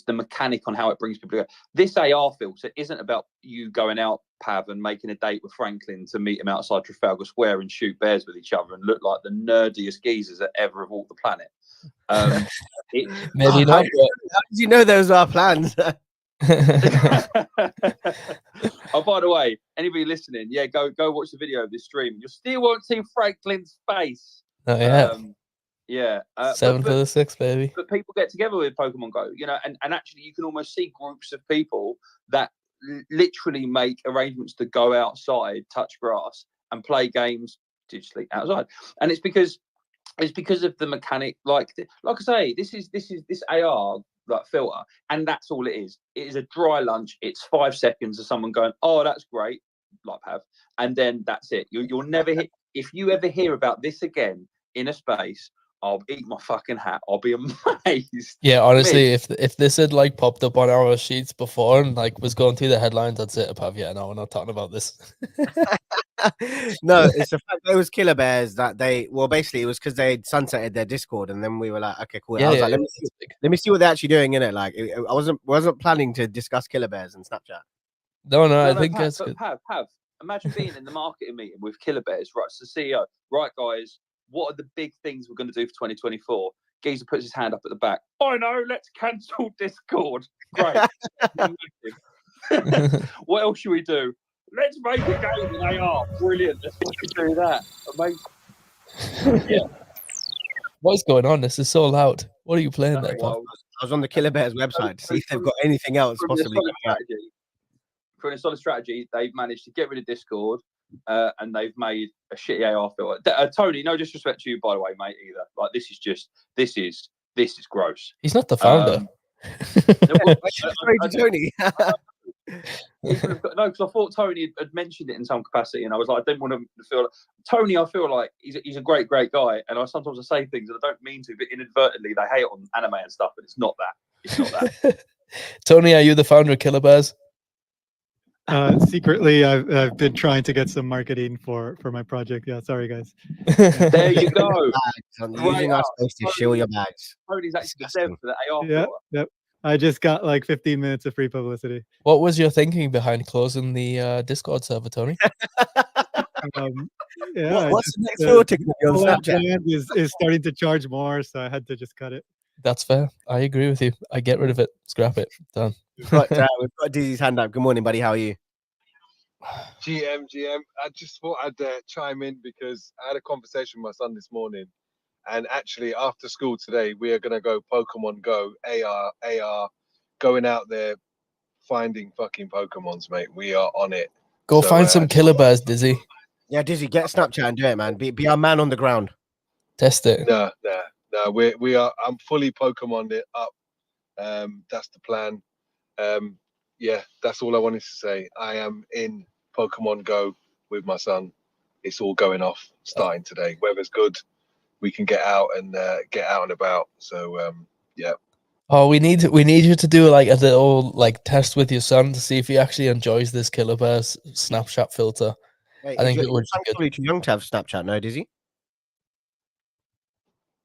the mechanic on how it brings people together. This AR filter isn't about you going out, Pav, and making a date with Franklin to meet him outside Trafalgar Square and shoot bears with each other and look like the nerdiest geezers that ever have walked the planet. Maybe how not. did you know those are plans? Oh, by the way, anybody listening, yeah, go watch the video of this stream. You still won't see Franklin's face. Oh yeah. Yeah. 7 for the 6, baby. But people get together with Pokemon Go, you know, and actually you can almost see groups of people that literally make arrangements to go outside, touch grass, and play games digitally outside. And it's because of the mechanic. Like I say, this AR like filter, and that's all it is. It is a dry lunch. It's 5 seconds of someone going, "Oh, that's great," like Pav, and then that's it. You'll never hit. If you ever hear about this again in a space, I'll eat my fucking hat. I'll be amazed. Yeah, honestly, if this had like popped up on our sheets before and like was going through the headlines, I'd say, Pav, yeah, no, we're not talking about this. No, it's the fact there was Killer Bears that basically it was because they sunsetted their Discord, and then we were like, okay, cool. I was like, let me see what they're actually doing in it. Like, I wasn't planning to discuss Killer Bears and Snapchat. No, I think Pav, that's good. Pav, imagine being in the marketing meeting with Killer Bears, right? So CEO, right, guys, what are the big things we're going to do for 2024? Geezer puts his hand up at the back. I know, let's cancel Discord. Great. What else should we do? Let's make a game in AR. Brilliant. Let's do that. Amazing. Yeah. What is going on? This is so loud. What are you playing there, Pav? Well, I was on the Killer Bears website to see if they've got anything else possibly. For a solid strategy, they've managed to get rid of Discord, and they've made a shitty AR filter. Tony, no disrespect to you, by the way, mate. Either like this is gross. He's not the founder. Tony. No, because I thought Tony had mentioned it in some capacity, and I was like, I didn't want him to feel like Tony. I feel like he's a great guy, and I sometimes say things that I don't mean to, but inadvertently they hate on anime and stuff, and it's not that. It's not that. Tony, are you the founder of Killer Bears? Secretly, I've been trying to get some marketing for my project. Yeah, sorry guys. There you go. Using our space to shill your bags. Tony's actually the dev for the AR. Yeah, yep. I just got like 15 minutes of free publicity. What was your thinking behind closing the Discord server, Tony? Yeah, What's the next filter going to be on Snapchat? Is starting to charge more, so I had to just cut it. That's fair. I agree with you. I get rid of it. Scrap it. Done. We've got Dizzy's hand up. Good morning, buddy. How are you? GM. I just thought I'd chime in because I had a conversation with my son this morning, and actually after school today we are going to go Pokemon Go AR, going out there finding fucking Pokemons, mate. We are on it. Go find some Killer Bears, Dizzy. Yeah, Dizzy, get Snapchat and do it, man. Be our man on the ground. Test it. No. We are. I'm fully Pokemon it up. That's the plan. Yeah, that's all I wanted to say. I am in Pokemon Go with my son. It's all going off starting today. Weather's good. We can get out and about. So yeah. Oh, we need you to do like a little like test with your son to see if he actually enjoys this Killer Bears Snapchat filter. Wait, I think it would I'm be probably too young to have Snapchat, no, Dizzy?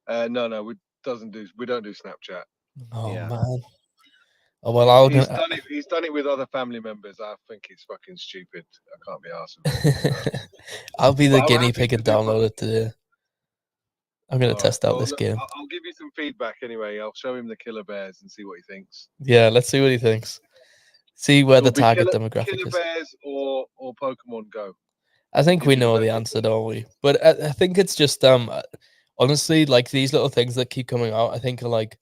No, we don't do Snapchat. Oh Yeah. man. Oh well, He's done it with other family members. I think it's fucking stupid. I can't be arsed. I'll be the Well, I'm guinea happy pig to and do download it today. I'm gonna test out this game. I'll give you some feedback anyway. I'll show him the Killer Bears and see what he thinks. Yeah, let's see what he thinks. See where the It'll be target demographic Killer is. Bears or Pokemon Go. I think Give we you know the the best answer, answer. don't we? But I think it's just honestly, like these little things that keep coming out, I think are like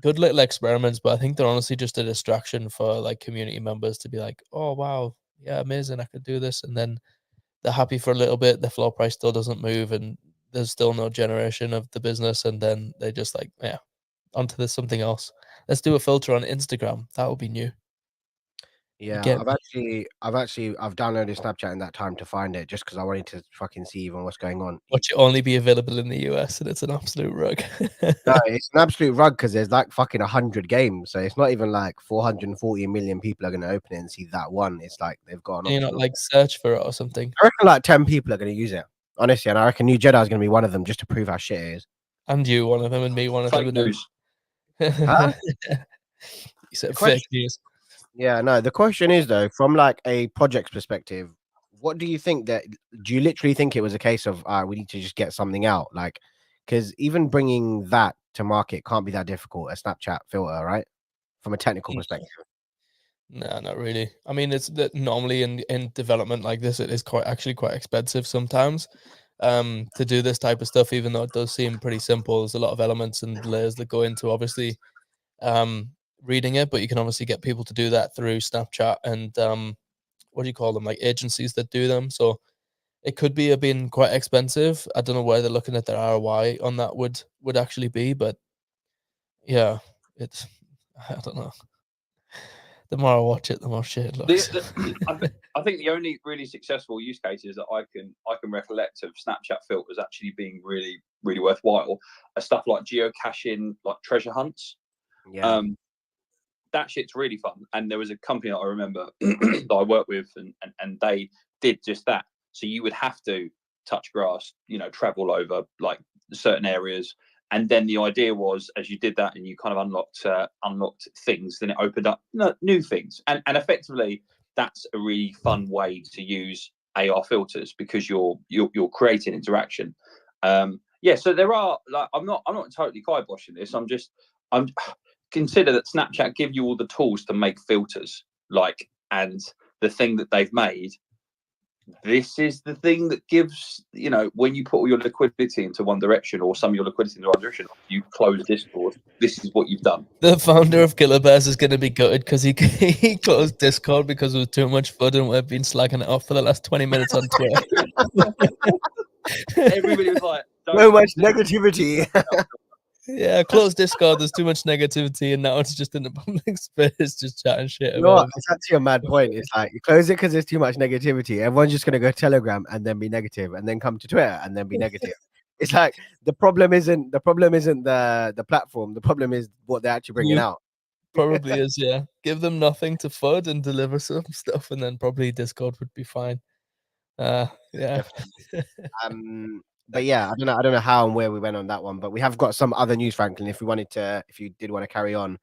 good little experiments, but I think they're honestly just a distraction for like community members to be like, oh wow, yeah, amazing, I could do this, and then they're happy for a little bit, the floor price still doesn't move, and there's still no generation of the business, and then they just like, yeah, onto this something else. Let's do a filter on Instagram. That would be new. Yeah, Again. I've downloaded Snapchat in that time to find it just because I wanted to fucking see even what's going on. Watch it only be available in the US, and it's an absolute rug. No, it's an absolute rug because there's like fucking 100 games, so it's not even like 440 million people are going to open it and see that one. It's like they've got an You know, option. like search for it or something. I reckon like 10 people are going to use it, honestly, and I reckon New Jedi is going to be one of them just to prove how shit it is. And you, one of them, and me, one of them. Fake And then news. Huh? You said question- fake news. Yeah, no. The question is though, from like a project's perspective, what do you think that? Do you literally think it was a case of we need to just get something out, like, because even bringing that to market can't be that difficult. A Snapchat filter, right? From a technical Mm. perspective. No, not really. I mean, it's that normally in development like this, it is actually quite expensive sometimes to do this type of stuff, even though it does seem pretty simple. There's a lot of elements and layers that go into obviously reading it, but you can obviously get people to do that through Snapchat and what do you call them, like agencies that do them. So it could be being quite expensive. I don't know where they're looking at their ROI on that would actually be, but yeah, it's I don't know. The more I watch it, the more shit it looks. I think the only really successful use cases that I can recollect of Snapchat filters actually being really really worthwhile are stuff like geocaching, like treasure hunts. Yeah. That shit's really fun. And there was a company that I remember that I worked with, and they did just that. So you would have to touch grass, travel over like certain areas. And then the idea was, as you did that and you kind of unlocked things, then it opened up new things. And effectively, that's a really fun way to use AR filters because you're creating interaction. Yeah, so there are like I'm not totally kiboshing this. I'm consider that Snapchat give you all the tools to make filters, like, and the thing that they've made. This is the thing that gives, when you put all your liquidity into one direction or some of your liquidity into one direction, you close Discord. This is what you've done. The founder of Killer Bears is going to be gutted because he closed Discord because it was too much fun and we've been slacking it off for the last 20 minutes on Twitter. Everybody was like, So much negativity. Yeah, close Discord. There's too much negativity, and now it's just in the public space, just chatting shit You know what? about. It's actually a mad point. It's like you close it because there's too much negativity. Everyone's just gonna go Telegram and then be negative, and then come to Twitter and then be negative. It's like the problem isn't the platform. The problem is what they're actually bringing out. Probably is, yeah. Give them nothing to FUD and deliver some stuff, and then probably Discord would be fine. Yeah. But yeah, I don't know how and where we went on that one, but we have got some other news, Franklin. If you did want to carry on,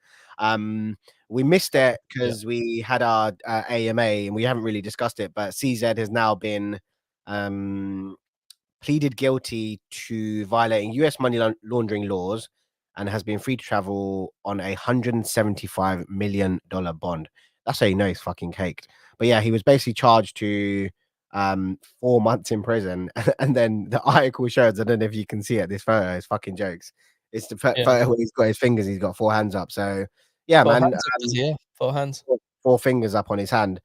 we missed it because we had our AMA and we haven't really discussed it. But CZ has now been pleaded guilty to violating U.S. money laundering laws and has been free to travel on a $175 million bond. That's how you know he's fucking caked. But yeah, he was basically charged to 4 months in prison. And then the article shows, I don't know if you can see it, this photo is fucking jokes. It's the photo where he's got his fingers, he's got 4 hands up. So yeah, Four man. hands up, yeah, 4 hands. 4 fingers up on his hand.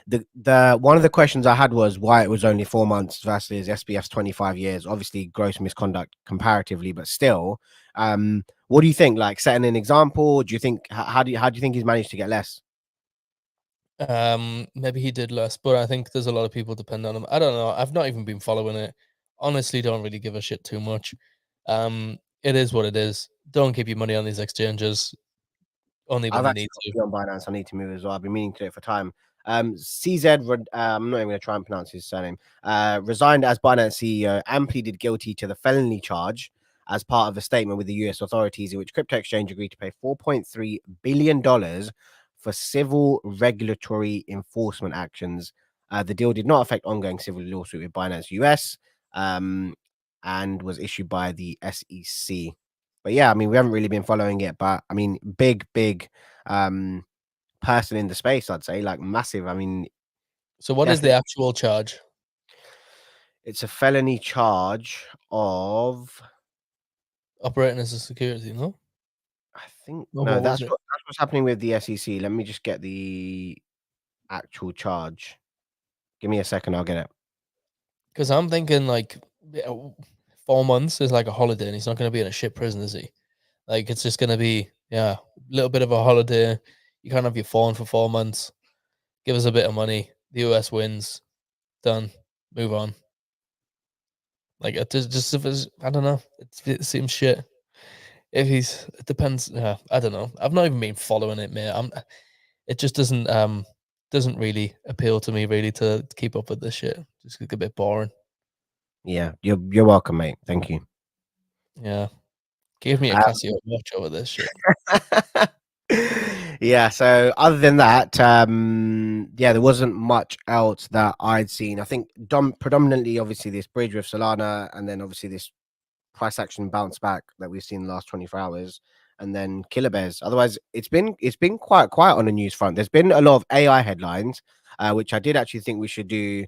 The one of the questions I had was why it was only 4 months versus SBF's 25 years. Obviously, gross misconduct comparatively, but still, what do you think? Like setting an example? Do you think how do you think he's managed to get less? Maybe he did less, but I think there's a lot of people depend on him. I don't know. I've not even been following it. Honestly, don't really give a shit too much. It is what it is. Don't keep your money on these exchanges. Only when I've you actually need to. got on Binance. I need to move as well. I've been meaning to do it for time. CZ, I'm not even going to try and pronounce his surname, resigned as Binance CEO and pleaded guilty to the felony charge as part of a statement with the US authorities in which crypto exchange agreed to pay $4.3 billion for civil regulatory enforcement actions. The deal did not affect ongoing civil lawsuit with Binance US and was issued by the SEC. But yeah, I mean, we haven't really been following it, but I mean, big person in the space, I'd say, like massive. I mean, So what is the actual charge? it's a felony charge of Operating as a security, no? I think No, no, what was that's it? what's happening with the SEC. Let me just get the actual charge. Give me a second, I'll get it. Because I'm thinking like 4 months is like a holiday, and he's not going to be in a shit prison, is he? Like it's just going to be a little bit of a holiday. You can't have your phone for 4 months. Give us a bit of money. The US wins. Done. Move on. Like it just if it's, I don't know. It seems shit. It depends. I don't know. I've not even been following it, mate. It just doesn't really appeal to me really to keep up with this shit. Just a bit boring. Yeah, you're welcome, mate. Thank you. Yeah. Give me a Casio watch over this shit. Yeah, so other than that, yeah, there wasn't much else that I'd seen. I think predominantly, obviously, this bridge with Solana, and then obviously this price action bounce back that we've seen in the last 24 hours, and then killer bears. Otherwise, it's been quite quiet on the news front. There's been a lot of AI headlines, which I did actually think we should do.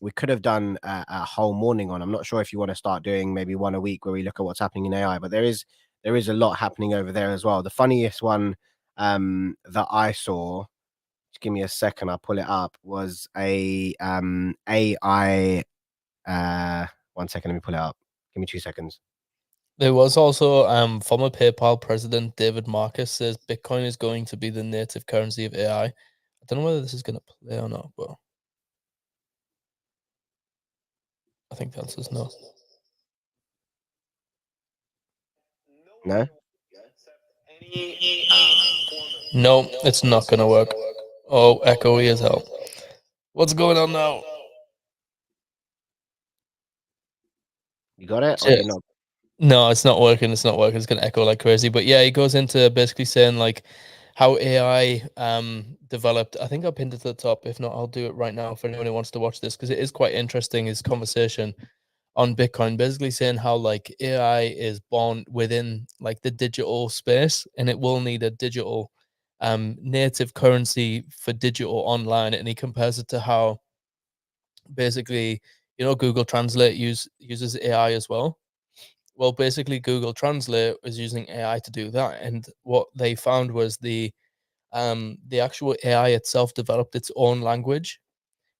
We could have done a whole morning on. I'm not sure if you want to start doing maybe one a week where we look at what's happening in AI, but there is a lot happening over there as well. The funniest one that I saw, just give me a second, I'll pull it up, was a AI. 1 second, let me pull it up. Give me 2 seconds. There was also former PayPal president David Marcus says Bitcoin is going to be the native currency of AI. I don't know whether this is going to play or not, but I think the answer is no. No? No, it's not going to work. Oh, echoey as hell. What's going on now? You got it? Or Shit. you're not? No, it's not working. It's not working. It's going to echo like crazy. But yeah, he goes into basically saying like how AI developed. I think I'll pin it to the top. If not, I'll do it right now for anyone who wants to watch this because it is quite interesting. His conversation on Bitcoin, basically saying how like AI is born within like the digital space and it will need a digital native currency for digital online. And he compares it to how basically, Google Translate uses AI as well. Well, basically, Google Translate is using AI to do that, and what they found was the actual AI itself developed its own language,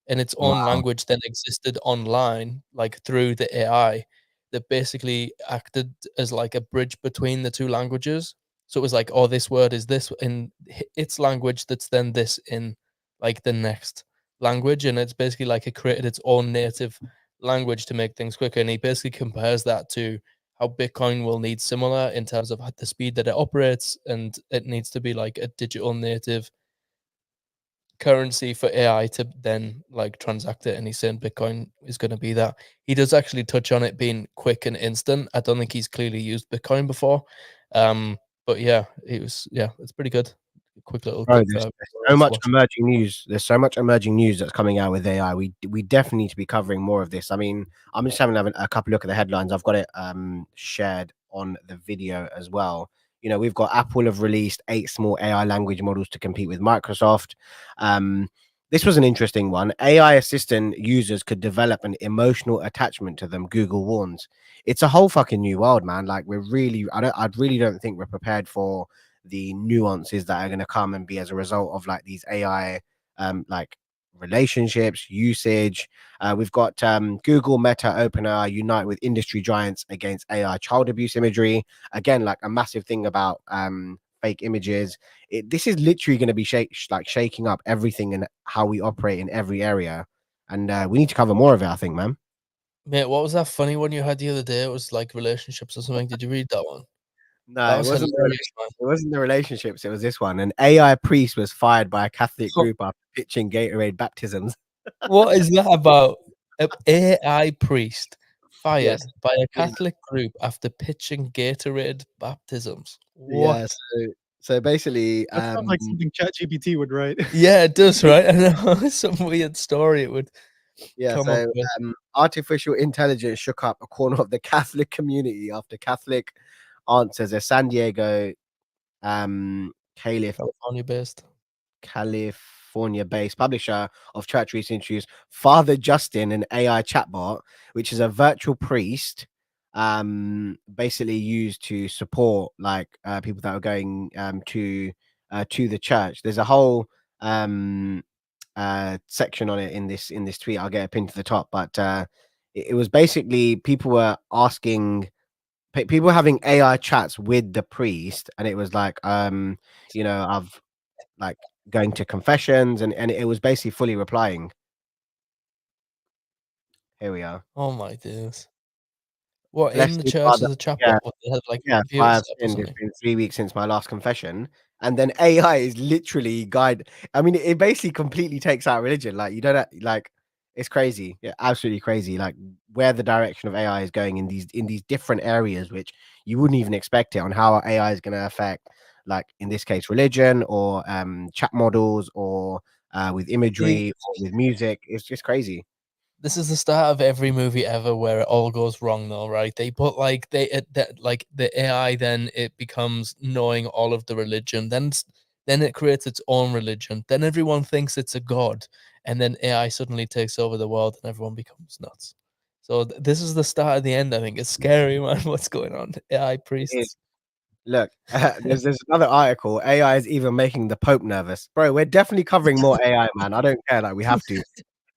and its own Wow. language then existed online, like through the AI, that basically acted as like a bridge between the two languages. So it was like, oh, this word is this in its language, that's then this in like the next language, and it's basically like it created its own native language to make things quicker. And he basically compares that to how Bitcoin will need similar in terms of the speed that it operates, and it needs to be like a digital native currency for AI to then like transact it. And he's saying Bitcoin is going to be that. He does actually touch on it being quick and instant. I don't think he's clearly used Bitcoin before. But yeah, it's pretty good. Quick little Bro, clip there's for so everyone to much watch. emerging news. There's so much emerging news that's coming out with AI. We definitely need to be covering more of this. I mean, I'm just having a couple look at the headlines. I've got it shared on the video as well. We've got Apple have released 8 small AI language models to compete with Microsoft. This was an interesting one. AI assistant users could develop an emotional attachment to them, Google warns. It's a whole fucking new world, man. Like I really don't think we're prepared for the nuances that are going to come and be as a result of like these AI like relationships, usage. We've got Google, Meta, OpenAI unite with industry giants against AI child abuse imagery. Again, like a massive thing about fake images. This is literally going to be shaking up everything and how we operate in every area. And we need to cover more of it, I think, man. Mate, what was that funny one you had the other day? It was like relationships or something. Did you read that one? No, That it was wasn't. hilarious, man. It wasn't the relationships. It was this one. An AI priest was fired by a Catholic group after pitching Gatorade baptisms. What is that about? An AI priest fired Yes. by a Yeah. Catholic group after pitching Gatorade baptisms. What? Yeah. So basically, That sounds like something ChatGPT would write. Yeah, it does, right? I know. Some weird story it would yeah. come up So with. artificial intelligence shook up a corner of the Catholic community after Catholic answers a San Diego caliph California based. California-based publisher of church research, Father Justin, an AI chatbot, which is a virtual priest, basically used to support like people that are going to the church. There's a whole section on it in this tweet. I'll get a pin to the top, but it was basically people were asking people having AI chats with the priest, and it was like I've like going to confessions, and it was basically fully replying. Here we are. Oh my days. What, in the Blessed church Father, as a chatbot? yeah, What, they had like yeah. computer I have stuff or sinned. It's something? been 3 weeks since my last confession, and then AI is literally guide. I mean, it basically completely takes out religion. Like you don't like It's crazy. Yeah, absolutely crazy. Like where the direction of AI is going in these different areas, which you wouldn't even expect it on how AI is going to affect, like in this case, religion or chat models or with imagery or with music. It's just crazy. This is the start of every movie ever where it all goes wrong, though, right? They put like like the AI, then it becomes knowing all of the religion, then it creates its own religion, then everyone thinks it's a god, and then AI suddenly takes over the world, and everyone becomes nuts. So this is the start of the end. I think it's scary, man. What's going on? AI priests. Look, there's another article. AI is even making the Pope nervous, bro. We're definitely covering more AI, man. I don't care. Like we have to.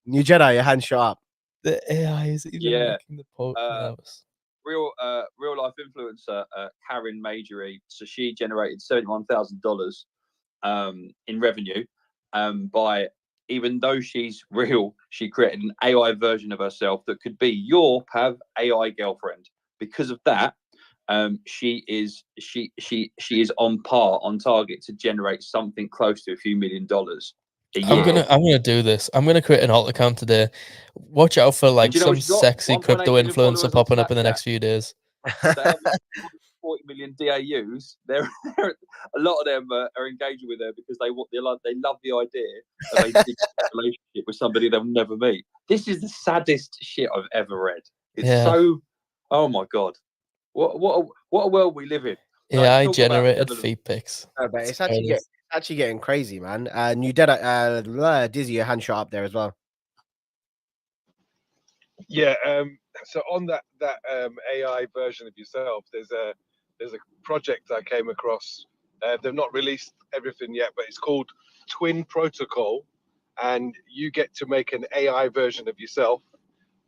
New Jedi, your hand shut up. The AI is even Yeah. making the Pope nervous. Real life influencer Karen Majory. So she generated $71,000 in revenue by, even though she's real, she created an AI version of herself that could be your Pav AI girlfriend. Because of that, she is on target to generate something close to a few $1 million a year. I'm gonna do this. I'm gonna create an alt account today. Watch out for like do you know some what she's got? sexy 1.8 crypto million influencer followers on popping up in the Snapchat. next few days. They have like 40 million DAUs. A lot of them are engaging with her because they love the idea of a digital relationship with somebody they'll never meet. This is the saddest shit I've ever read. It's so, oh my god, what a world we live in. AI Talk about generated level of- feet pics. No, but it's actually getting crazy, man. New Jedi, Dizzy, your hand shot up there as well. Yeah. So on that AI version of yourself, there's a project I came across. They've not released everything yet, but it's called Twin Protocol, and you get to make an AI version of yourself,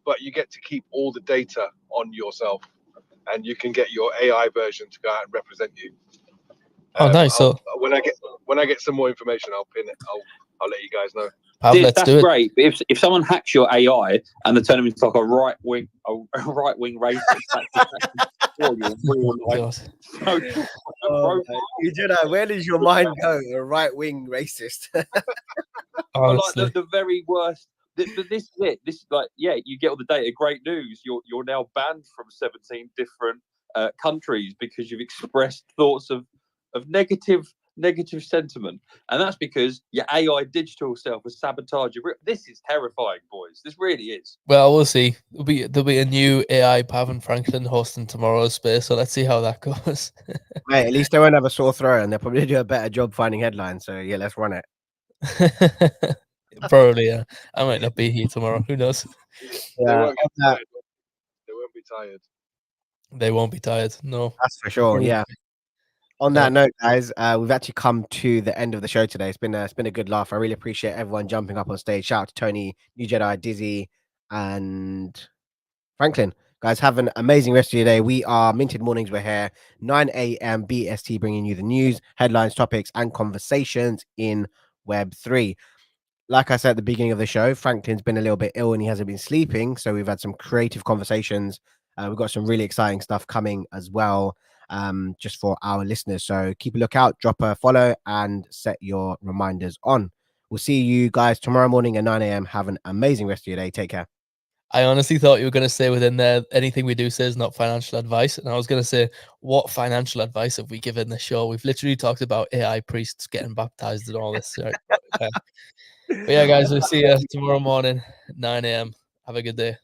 but you get to keep all the data on yourself, and you can get your AI version to go out and represent you. Oh, nice. So when I get some more information, I'll pin it. I'll let you guys know. Pav, let's That's do it. great. But if someone hacks your AI and they turn them into like a right wing racist, that's God. New Jedi, where does your mind go? A right wing racist. Honestly. Like the very worst. But this is it. This is like, yeah, you get all the data. Great news. You're now banned from 17 different countries because you've expressed thoughts of negative sentiment, and that's because your AI digital self has sabotaged you. This is terrifying, boys. This really is. Well, we'll see. There'll be a new AI Pav and Franklin hosting tomorrow's space, so let's see how that goes. Mate, at least they won't have a sore throat, and they'll probably do a better job finding headlines. So yeah, let's run it. Probably, yeah. I might not be here tomorrow. Who knows? They won't get tired. They won't be tired. They won't be tired. No, that's for sure. Yeah. On that note, guys, we've actually come to the end of the show today. It's been a good laugh. I really appreciate everyone jumping up on stage. Shout out to Tony, New Jedi, Dizzy, and Franklin. Guys, have an amazing rest of your day. We are Minted Mornings. We're here 9 a.m. BST, bringing you the news, headlines, topics, and conversations in Web3. Like I said at the beginning of the show, Franklin's been a little bit ill and he hasn't been sleeping. So we've had some creative conversations. We've got some really exciting stuff coming as well, just for our listeners. So keep a lookout, drop a follow, and set your reminders on. We'll see you guys tomorrow morning at 9 a.m. Have an amazing rest of your day. Take care. I honestly thought you were going to say within there, anything we do say is not financial advice. And I was going to say, what financial advice have we given the show? We've literally talked about AI priests getting baptized and all this. Right? But yeah, guys, we'll see you tomorrow morning, 9 a.m. Have a good day.